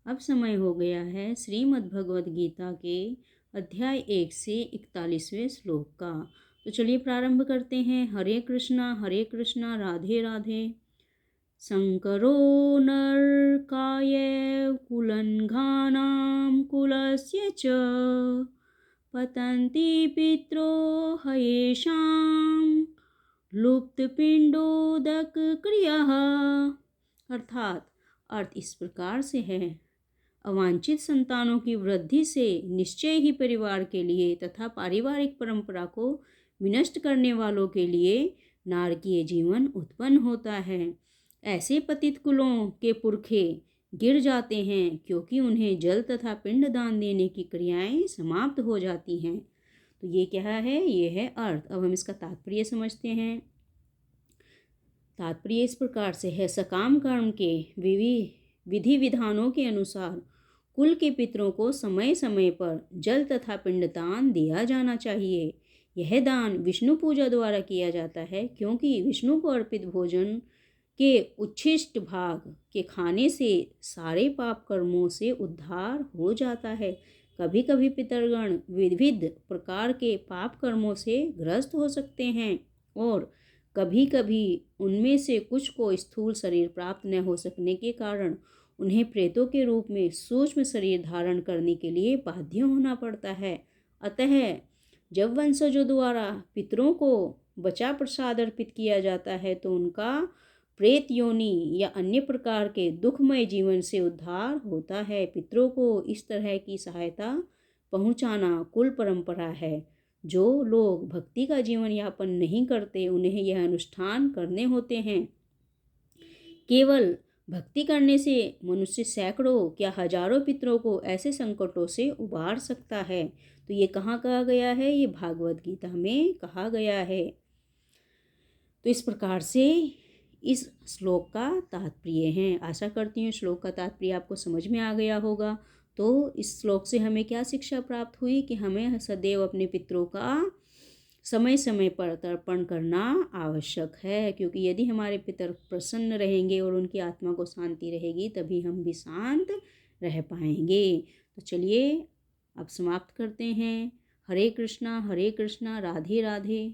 अब समय हो गया है श्रीमद् भगवद गीता के अध्याय 1 से 41वें श्लोक का। तो चलिए प्रारंभ करते हैं। हरे कृष्णा राधे राधे। शंकरो नरकाय कुलङ्घानां कुलस्य च पतन्ति पितरो हयेषां लुप्तपिण्डोदक क्रियाः। अर्थात अर्थ इस प्रकार से है। अवांछित संतानों की वृद्धि से निश्चय ही परिवार के लिए तथा पारिवारिक परंपरा को विनष्ट करने वालों के लिए नारकीय जीवन उत्पन्न होता है। ऐसे पतित कुलों के पुरखे गिर जाते हैं क्योंकि उन्हें जल तथा पिंड दान देने की क्रियाएं समाप्त हो जाती हैं। तो ये क्या है? ये है अर्थ। अब हम इसका तात्पर्य समझते हैं। तात्पर्य इस प्रकार से है। सकाम कर्म के विधि विधानों के अनुसार कुल के पितरों को समय समय पर जल तथा पिंडदान दिया जाना चाहिए। यह दान विष्णु पूजा द्वारा किया जाता है क्योंकि विष्णु को अर्पित भोजन के उच्छिष्ट भाग के खाने से सारे पाप कर्मों से उद्धार हो जाता है। कभी कभी पितरगण विविध प्रकार के पाप कर्मों से ग्रस्त हो सकते हैं और कभी कभी उनमें से कुछ को स्थूल शरीर प्राप्त न हो सकने के कारण उन्हें प्रेतों के रूप में सूक्ष्म शरीर धारण करने के लिए बाध्य होना पड़ता है। अतः जब वंशजों द्वारा पितरों को बचा प्रसाद अर्पित किया जाता है तो उनका प्रेत योनि या अन्य प्रकार के दुखमय जीवन से उद्धार होता है। पितरों को इस तरह की सहायता पहुंचाना कुल परंपरा है। जो लोग भक्ति का जीवन यापन नहीं करते उन्हें यह अनुष्ठान करने होते हैं। केवल भक्ति करने से मनुष्य सैकड़ों या हजारों पितरों को ऐसे संकटों से उबार सकता है। तो ये कहाँ कहा गया है? ये भागवत गीता में कहा गया है। तो इस प्रकार से इस श्लोक का तात्पर्य है। आशा करती हूँ श्लोक का तात्पर्य आपको समझ में आ गया होगा। तो इस श्लोक से हमें क्या शिक्षा प्राप्त हुई कि हमें सदैव अपने पितरों का समय समय पर तर्पण करना आवश्यक है, क्योंकि यदि हमारे पितर प्रसन्न रहेंगे और उनकी आत्मा को शांति रहेगी तभी हम भी शांत रह पाएंगे। तो चलिए अब समाप्त करते हैं। हरे कृष्णा राधे राधे।